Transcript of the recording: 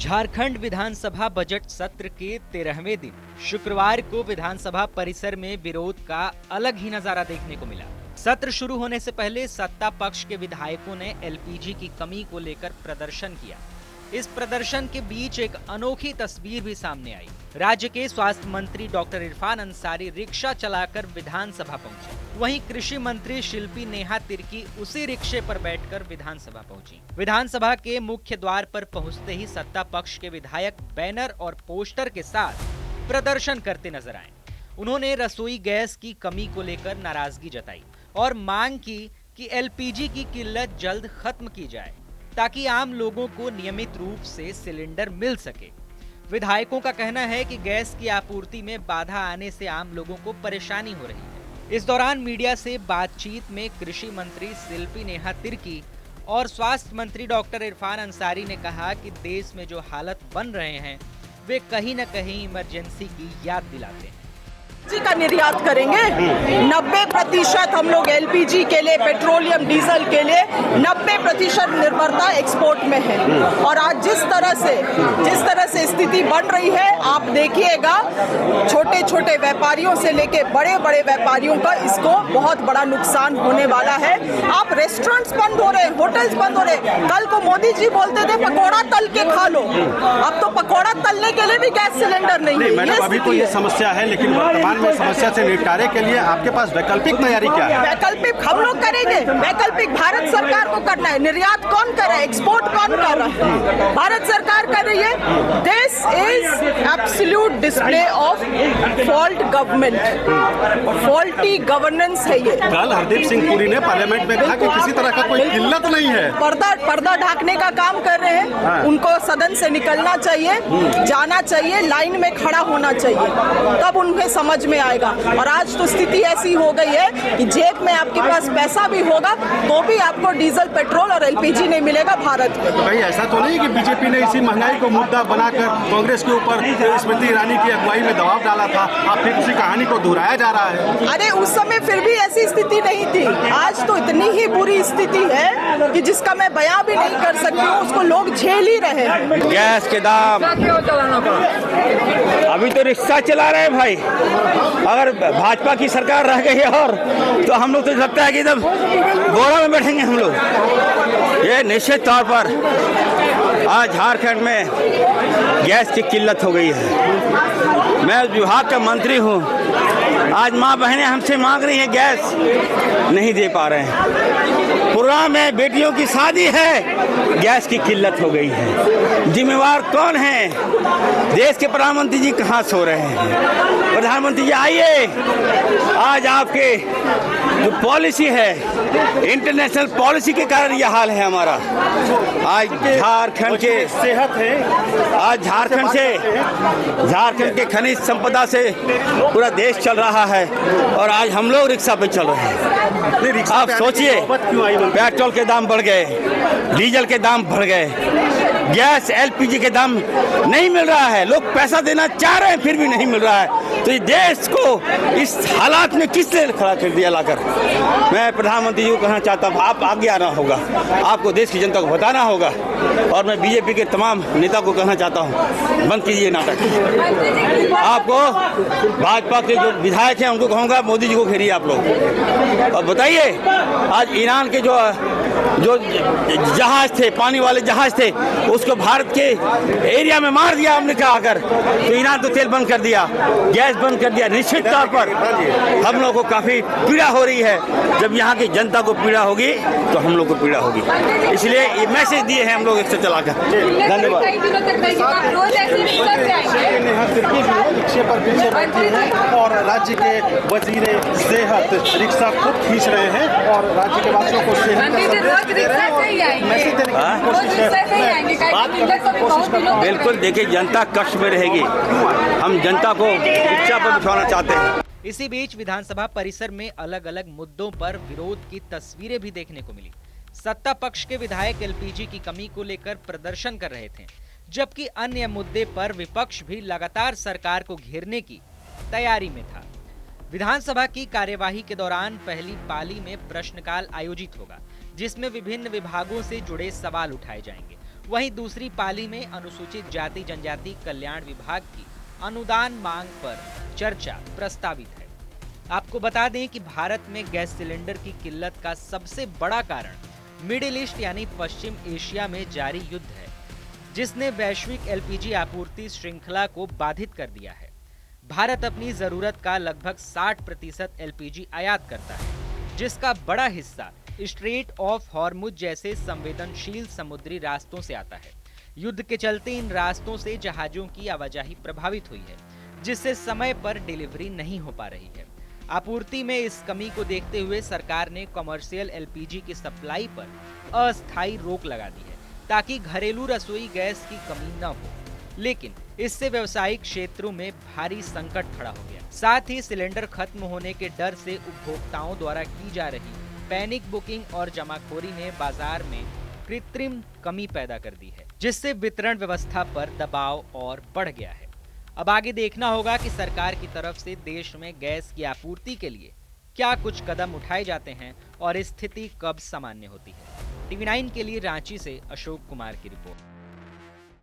झारखंड विधानसभा budget सत्र के 13वें दिन शुक्रवार को विधानसभा परिसर में विरोध का अलग ही नजारा देखने को मिला। सत्र शुरू होने से पहले सत्ता पक्ष के विधायकों ने एलपीजी की कमी को लेकर प्रदर्शन किया। इस प्रदर्शन के बीच एक अनोखी तस्वीर भी सामने आई। राज्य के स्वास्थ्य मंत्री डॉक्टर इरफान अंसारी रिक्शा चलाकर विधानसभा पहुंचे। वहीं कृषि मंत्री शिल्पी नेहा तिर्की उसी रिक्शे पर बैठकर विधानसभा पहुंची। विधानसभा के मुख्य द्वार पर पहुंचते ही सत्ता पक्ष के विधायक बैनर और पोस्टर के साथ प्रदर्शन करते नजर आए। उन्होंने रसोई गैस की कमी को लेकर नाराजगी जताई और मांग की कि एलपीजी की किल्लत जल्द खत्म की जाए ताकि आम लोगों को नियमित रूप से सिलेंडर मिल सके। विधायकों का कहना है कि गैस की आपूर्ति में बाधा आने से आम लोगों को परेशानी हो रही है। इस दौरान मीडिया से बातचीत में कृषि मंत्री शिल्पी नेहा तिर्की और स्वास्थ्य मंत्री डॉक्टर इरफान अंसारी ने कहा कि देश में जो हालत बन रहे हैं वे कहीं न कहीं इमरजेंसी की याद दिलाते हैं। का निर्यात करेंगे 90% हम लोग एलपीजी के लिए, पेट्रोलियम डीजल के लिए 90% निर्भरता एक्सपोर्ट में है। और आज जिस तरह से स्थिति बन रही है, आप देखिएगा छोटे छोटे व्यापारियों से लेके बड़े बड़े व्यापारियों का इसको बहुत बड़ा नुकसान होने वाला है। आप रेस्टोरेंट्स बंद हो रहे हैं, होटल्स बंद हो रहे हैं। कल को मोदी जी बोलते थे पकौड़ा तल के खा लो, अब तो पकौड़ा तलने के लिए भी गैस सिलेंडर नहीं है। मैडम अभी तो ये समस्या है, लेकिन वर्तमान में समस्या से निपटारे के लिए आपके पास वैकल्पिक तैयारी क्या है? वैकल्पिक हम लोग करेंगे। वैकल्पिक भारत सरकार को करना है। निर्यात कौन कर रहा है, एक्सपोर्ट कौन कर रहा है? भारत सरकार कर रही है। This is absolute display of fault government, faulty governance है ये। कल हरदीप सिंह पुरी ने पार्लियामेंट में कहा कि किसी तरह का कोई किल्लत नहीं है। पर्दा ढाकने का काम कर रहे हैं। उनको सदन से निकलना चाहिए, जाना चाहिए, लाइन में खड़ा होना चाहिए, तब उन्हें समझ में आएगा। और आज तो स्थिति ऐसी हो गई है कि जेब में आपके पास पैसा भी होगा तो भी आपको डीजल, पेट्रोल और एलपीजी नहीं मिलेगा भारत में। तो भाई ऐसा तो नहीं कि बीजेपी ने इसी महंगाई को मुद्दा बनाकर कांग्रेस के ऊपर स्मृति ईरानी की अगुवाई में दबाव डाला था, आप फिर उसी कहानी को दोहराया जा रहा है? अरे उस समय फिर भी ऐसी स्थिति नहीं थी। आज तो इतनी ही बुरी स्थिति है कि जिसका मैं बयां भी नहीं कर सकती हूँ, उसको लोग झेल ही रहे हैं। गैस के दाम अभी तो रिक्शा चला रहे हैं भाई। अगर भाजपा की सरकार रह गई है और तो हम लोग तो लगता है कि एकदम गोरा में बैठेंगे हम लोग। ये निश्चित तौर पर आज झारखंड में गैस की किल्लत हो गई है। मैं विभाग का मंत्री हूँ। आज माँ बहनें हमसे मांग रही हैं, गैस नहीं दे पा रहे हैं। प्रोग्राम में बेटियों की शादी है, गैस की किल्लत हो गई है। जिम्मेवार कौन है? देश के प्रधानमंत्री जी कहाँ सो रहे हैं? प्रधानमंत्री जी आइए, आज आपके जो पॉलिसी है, इंटरनेशनल पॉलिसी के कारण यह हाल है हमारा। आज झारखंड के सेहत है, आज झारखंड के खनिज संपदा से पूरा देश चल रहा है और आज हम लोग रिक्शा पे चल रहे हैं। आप सोचिए, पेट्रोल के दाम बढ़ गए, डीजल के दाम बढ़ गए, गैस एलपीजी के दाम नहीं मिल रहा है। लोग पैसा देना चाह रहे हैं फिर भी नहीं मिल रहा है। तो ये देश को इस हालात में किसने खड़ा कर दिया लाकर? मैं प्रधानमंत्री जी को कहना चाहता हूँ, आप आगे आना होगा, आपको देश की जनता को बताना होगा। और मैं बीजेपी के तमाम नेता को कहना चाहता हूँ, बंद कीजिए नाटक। आपको भाजपा के जो विधायक हैं उनको कहूँगा, मोदी जी को घेरिए आप लोग और बताइए। आज ईरान के जो जहाज थे, पानी वाले जहाज थे, उसको भारत के एरिया में मार दिया हमने कहा आकर। तो ईरान तो तेल बंद कर दिया, गैस बंद कर दिया। निश्चित तौर पर हम लोग को काफी पीड़ा हो रही है। जब यहाँ की जनता को पीड़ा होगी तो हम लोग को पीड़ा होगी। इसलिए ये मैसेज दिए हैं हम लोग इससे चलाकर। धन्यवाद। और राज्य के वजीर सेहत रिक्शा खुद खींच रहे हैं और राज्य के वासियों को बिल्कुल, देखिए जनता कष्ट में रहेगी, हम जनता को रिक्शा पर बिठाना चाहते हैं। इसी बीच विधानसभा परिसर में अलग अलग मुद्दों पर विरोध की तस्वीरें भी देखने को मिली। सत्ता पक्ष के विधायक एलपीजी की कमी को लेकर प्रदर्शन कर रहे थे, जबकि अन्य मुद्दे पर विपक्ष भी लगातार सरकार को घेरने की तैयारी में था। विधानसभा की कार्यवाही के दौरान पहली पाली में प्रश्नकाल आयोजित होगा, जिसमें विभिन्न विभागों से जुड़े सवाल उठाए जाएंगे। वहीं दूसरी पाली में अनुसूचित जाति जनजाति कल्याण विभाग की अनुदान मांग पर चर्चा प्रस्तावित है। आपको बता दें कि भारत में गैस सिलेंडर की किल्लत का सबसे बड़ा कारण मिडिल ईस्ट यानी पश्चिम एशिया में जारी युद्ध है, जिसने वैश्विक एलपीजी आपूर्ति श्रृंखला को बाधित कर दिया है। भारत अपनी जरूरत का लगभग 60% एलपीजी आयात करता है, जिसका बड़ा हिस्सा स्ट्रेट ऑफ हॉर्मुज जैसे संवेदनशील समुद्री रास्तों से आता है। युद्ध के चलते इन रास्तों से जहाजों की आवाजाही प्रभावित हुई है, जिससे समय पर डिलीवरी नहीं हो पा रही है। आपूर्ति में इस कमी को देखते हुए सरकार ने कमर्शियल एलपीजी की सप्लाई पर अस्थायी रोक लगा दी है, ताकि घरेलू रसोई गैस की कमी न हो। लेकिन इससे व्यावसायिक क्षेत्रों में भारी संकट खड़ा हो गया। साथ ही सिलेंडर खत्म होने के डर से उपभोक्ताओं द्वारा की जा रही पैनिक बुकिंग और जमाखोरी ने बाजार में कृत्रिम कमी पैदा कर दी है, जिससे वितरण व्यवस्था पर दबाव और बढ़ गया है। अब आगे देखना होगा कि सरकार की तरफ से देश में गैस की आपूर्ति के लिए क्या कुछ कदम उठाए जाते हैं और स्थिति कब सामान्य होती है। टीवी 9 के लिए रांची से अशोक कुमार की रिपोर्ट।